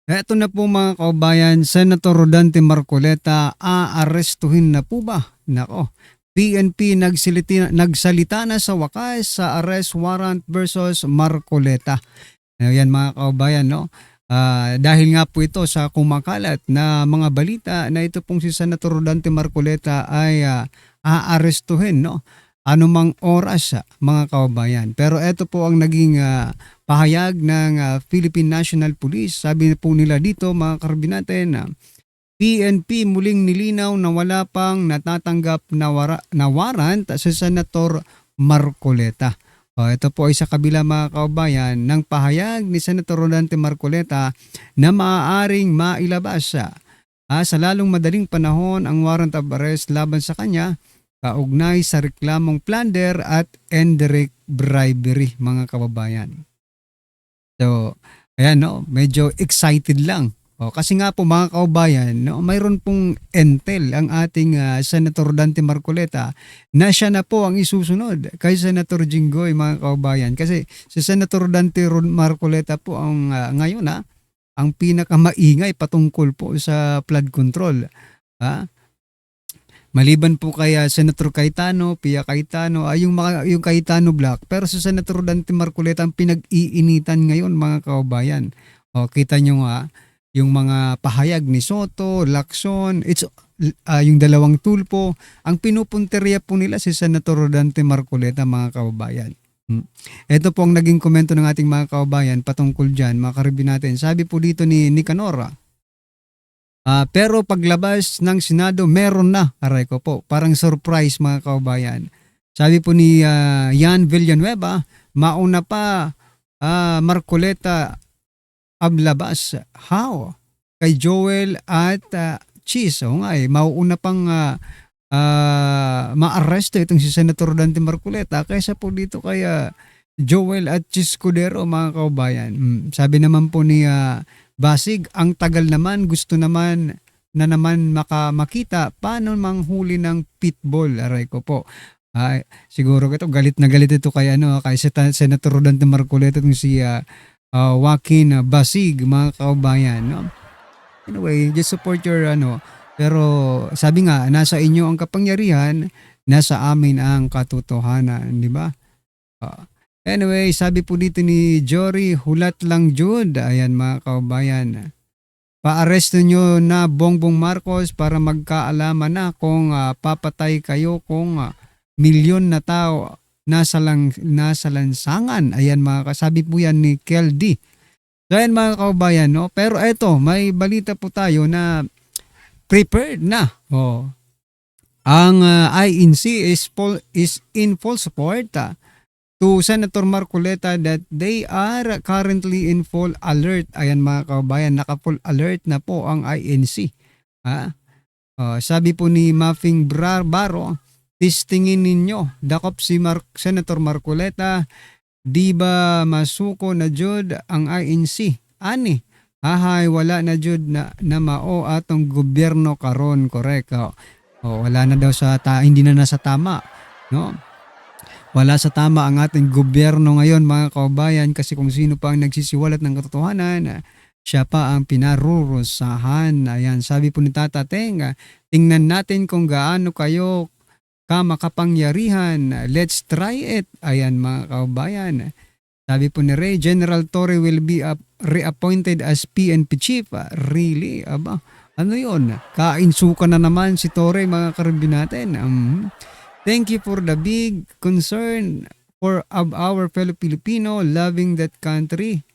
Eto na po mga kaubayan, Senator Rodante Marcoleta, aarestuhin na po ba? Nako, PNP nagsalita na sa wakas sa arrest warrant versus Marcoleta. Ayan mga kaubayan, no? Dahil nga po ito sa kumakalat na mga balita na ito pong si Senator Rodante Marcoleta ay aarestuhin, no? Anumang oras, mga kaubayan. Pero ito po ang naging pahayag ng Philippine National Police. Sabi po nila dito mga karabinate na PNP muling nilinaw na wala pang natatanggap na warrant sa Senator Marcoleta. Ito po ay sa kabila mga kaubayan ng pahayag ni Senator Rodante Marcoleta na maaaring mailabas sa lalong madaling panahon ang warrant of arrest laban sa kanya kaugnay sa reklamong plunder at indirect bribery mga kababayan. So, ayan no, medyo excited lang. Kasi nga po mga kaubayan, no, mayroon pong intel ang ating Senator Dante Marcoleta na siya na po ang isusunod kay Senator Jinggoy mga kaubayan. Kasi si Senator Dante Marcoleta po ang ngayon ang pinakamaingay patungkol po sa flood control. Maliban po kay Senator Cayetano, Pia Cayetano, yung Cayetano Black, pero sa Senator Dante Marcoleta ang pinag-iinitan ngayon mga kaubayan. Kita nyo nga yung mga pahayag ni Soto, Lacson, yung dalawang tulpo, ang pinupunteriya po nila si Senator Dante Marcoleta mga kaubayan. Ito po ang naging komento ng ating mga kaubayan patungkol dyan, mga karibin natin. Sabi po dito ni Nicanor, pero paglabas ng Senado, meron na. Aray ko po, parang surprise mga kaubayan. Sabi po ni Yan Villanueva, mauna pa Marcoleta ablabas. How? Kay Joel at Cheese. O nga mauuna pang ma-arresto itong si Senator Dante Marcoleta kaysa po dito kay Joel at Cheese Cudero mga kaubayan. Sabi naman po ni Basig, ang tagal naman, gusto naman makita paano manghuli ng pitbull. Aray ko po. Siguro galit na galit ito kay Senator Rodante Marcoleta itong si Joaquin Basig mga kaubayan. No? Anyway, just support your pero sabi nga, nasa inyo ang kapangyarihan, nasa amin ang katotohanan, di ba? Anyway, sabi po dito ni Jory, hulat lang Jude. Ayan mga kaubayan. Paaresto nyo na Bongbong Marcos para magkaalaman na kung papatay kayo kung milyon na tao nasa lansangan. Ayan mga kasabi po yan ni Keldy. So ayan mga kaubayan. No? Pero eto, may balita po tayo na prepared na. Ang INC is in full support to Senator Marcoleta that they are currently in full alert. Ayan mga kaubayan, naka-full alert na po ang INC. Sabi po ni Muffing Baro, tistingin ninyo, dakop si Senator Marcoleta, di ba masuko na jud ang INC? Ani, wala na jud na mao atong gobyerno karon, correct. Wala na daw hindi na nasa tama, no? Wala sa tama ang ating gobyerno ngayon mga kaubayan kasi kung sino pa ang nagsisiwalat ng katotohanan, siya pa ang pinarurusahan. Ayan, sabi po ni Tata Teng, tingnan natin kung gaano kayo makapangyarihan. Let's try it. Ayan mga kaubayan. Sabi po ni Ray, General Torre will be reappointed as PNP chief. Really? Aba, ano yun? Kainsuka na naman si Torre mga karabin natin. Thank you for the big concern of our fellow Filipino loving that country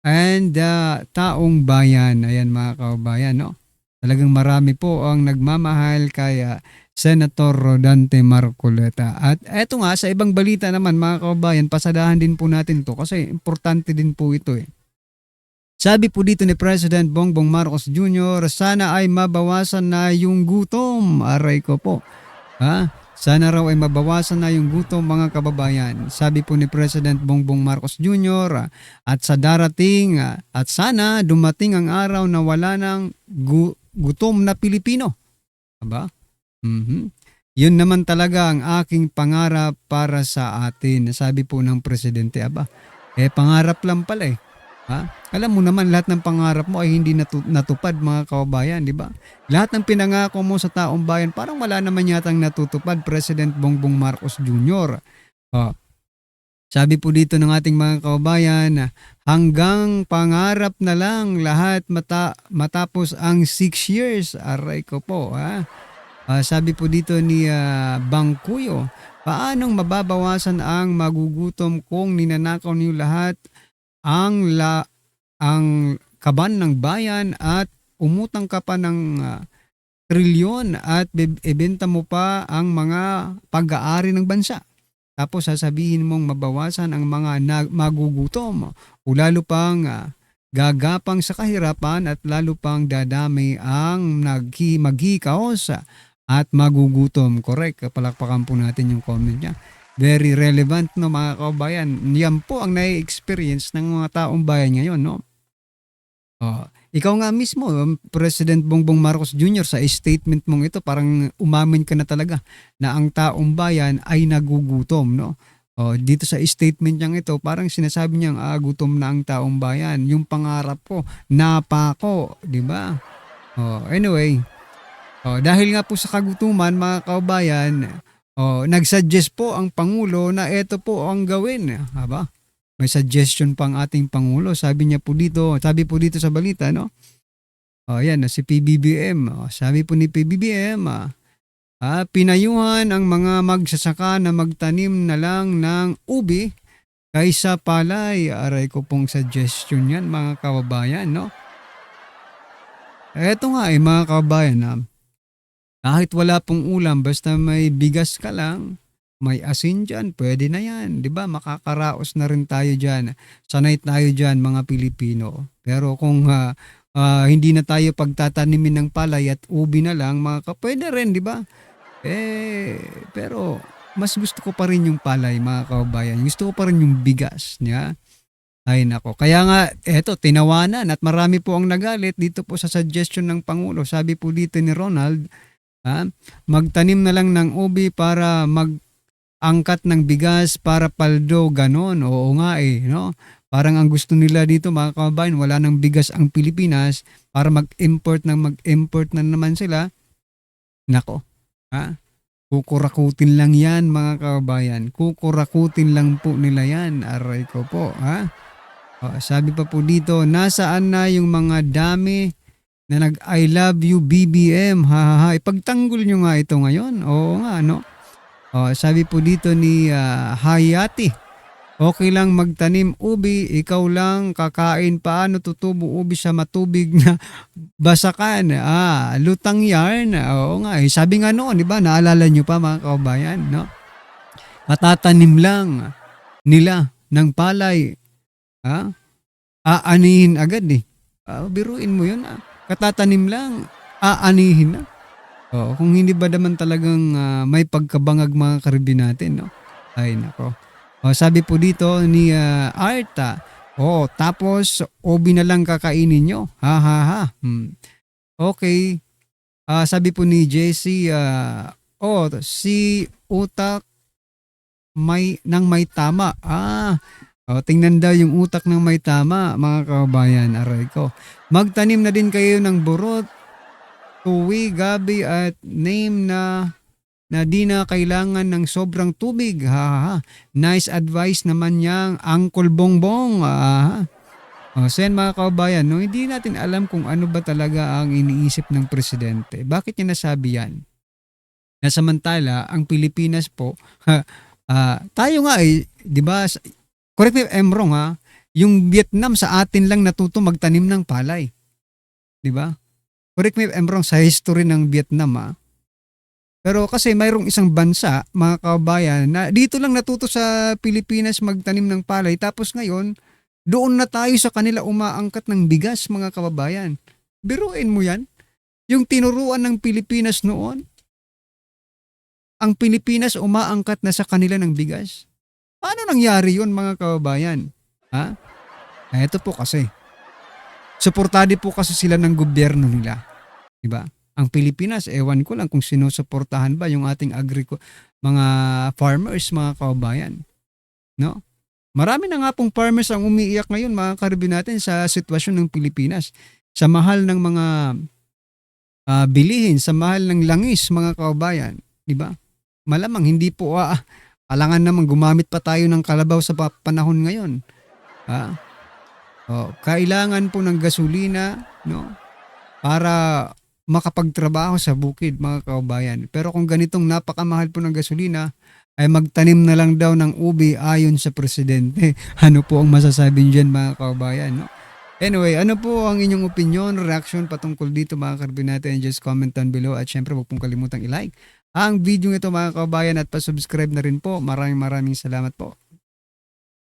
and taong bayan. Ayan mga kaubayan, no? Talagang marami po ang nagmamahal kay Senator Rodante Marcoleta. At eto nga, sa ibang balita naman mga kaubayan, pasadahan din po natin to kasi importante din po ito Sabi po dito ni President Bongbong Marcos Jr., sana ay mabawasan na yung gutom. Aray ko po. Sana raw ay mabawasan na yung gutom mga kababayan. Sabi po ni President Bongbong Marcos Jr. At sa darating at sana dumating ang araw na wala nang gutom na Pilipino. Aba? Yun naman talaga ang aking pangarap para sa atin. Sabi po ng Presidente. Aba, pangarap lang pala Ha? Alam mo naman lahat ng pangarap mo ay hindi natupad mga kababayan, di ba? Lahat ng pinangako mo sa taong bayan parang wala naman yatang natutupad, President Bongbong Marcos Jr. Oh, sabi po dito ng ating mga kababayan, hanggang pangarap na lang lahat matapos ang 6 years. Aray ko po, ha? Sabi po dito ni Bangkuyo, paanong mababawasan ang magugutom kung ninanakaw niyo lahat ang kaban ng bayan at umutang ka pa ng trilyon at ibenta mo pa ang mga pag-aari ng bansa. Tapos sasabihin mong mabawasan ang mga magugutom o lalo pang gagapang sa kahirapan at lalo pang dadami ang maghikaos at magugutom. Correct. Palakpakan po natin yung comment niya. Very relevant, no, mga kabayan. Yan po ang nai-experience ng mga taong bayan ngayon, no? Ikaw nga mismo, President Bongbong Marcos Jr., sa statement mong ito, parang umamin ka na talaga na ang taong bayan ay nagugutom, no? Dito sa statement niyang ito, parang sinasabi niyang gutom na ang taong bayan. Yung pangarap ko, napako, di ba? Anyway, dahil nga po sa kagutuman, mga kabayan, nagsuggest po ang Pangulo na ito po ang gawin. Aba? May suggestion pang ating Pangulo. Sabi po dito sa balita, no? Yan, si PBBM. Sabi po ni PBBM, pinayuhan ang mga magsasaka na magtanim na lang ng ubi kaysa palay. Aray ko pong suggestion yan, mga kababayan, no? Eto nga mga kababayan, kahit wala pong ulam, basta may bigas ka lang, may asin dyan, pwede na yan. Di ba? Makakaraos na rin tayo dyan. Sanay tayo dyan, mga Pilipino. Pero kung hindi na tayo pagtatanimin ng palay at ubi na lang, pwede rin, di ba? Pero mas gusto ko pa rin yung palay, mga kababayan. Gusto ko pa rin yung bigas. Niya? Ay nako. Kaya nga, eto, tinawanan at marami po ang nagalit dito po sa suggestion ng Pangulo. Sabi po dito ni Ronald, magtanim na lang ng ubi para angkat ng bigas para paldo, ganon. Oo nga no? Parang ang gusto nila dito, mga kababayan, wala nang bigas ang Pilipinas para mag-import na naman sila. Nako, kukurakutin lang yan, mga kababayan. Kukurakutin lang po nila yan. Aray ko po, sabi pa po dito, nasaan na yung mga dami na nag-I love you BBM? Ipagtanggol nyo nga ito ngayon. Oo nga, no? Sabi po dito ni Hayati, okay lang magtanim ubi, ikaw lang kakain, paano tutubo ubi sa matubig na basakan? Lutang yarn. Oo nga, sabi nga noon, di ba? Naalala nyo pa, mga kababayan, no? Matatanim lang nila ng palay. Aanihin agad eh. Biruin mo yun. Katatanim lang, aanihin na. Kung hindi ba naman talagang may pagkabangag mga Karibin natin, no? Ay nako. Sabi po dito ni Arta, tapos obi na lang kakainin nyo. Okay. Sabi po ni JC, si utak may tama. Tingnan daw yung utak ng may tama, mga kababayan. Aray ko. Magtanim na din kayo ng burot, tuwi, gabi at name na di na kailangan ng sobrang tubig. Nice advice naman niyang Uncle Bongbong. Sen, mga kababayan, no, hindi natin alam kung ano ba talaga ang iniisip ng presidente. Bakit niya nasabi yan? Na samantala, ang Pilipinas po, tayo nga di ba, correct me if I'm wrong yung Vietnam sa atin lang natuto magtanim ng palay. Di ba? Correct me if I'm wrong sa history ng Vietnam Pero kasi mayroong isang bansa, mga kababayan, na dito lang natuto sa Pilipinas magtanim ng palay. Tapos ngayon, doon na tayo sa kanila umaangkat ng bigas, mga kababayan. Biruin mo yan. Yung tinuruan ng Pilipinas noon, ang Pilipinas umaangkat na sa kanila ng bigas. Paano nangyari yun, mga kababayan? Ito po kasi. Suportado po kasi sila ng gobyerno nila. Diba? Ang Pilipinas, ewan ko lang kung sinusuportahan ba yung ating mga farmers, mga kababayan. No? Marami na nga pong farmers ang umiiyak ngayon mga karibin natin sa sitwasyon ng Pilipinas. Sa mahal ng mga bilihin, sa mahal ng langis mga kababayan. Di ba? Malamang hindi po alangan naman gumamit pa tayo ng kalabaw sa panahon ngayon. Ah, kailangan po ng gasolina, no? Para makapagtrabaho sa bukid mga kababayan. Pero kung ganitong napakamahal po ng gasolina, ay magtanim na lang daw ng ubi ayon sa presidente. Ano po ang masasabi niyo dyan mga kababayan? No? Anyway, ano po ang inyong opinion, reaction patungkol dito mga karbin natin? Just comment down below at syempre huwag pong kalimutang i-like ang video ito mga kababayan at pa-subscribe na rin po. Maraming salamat po.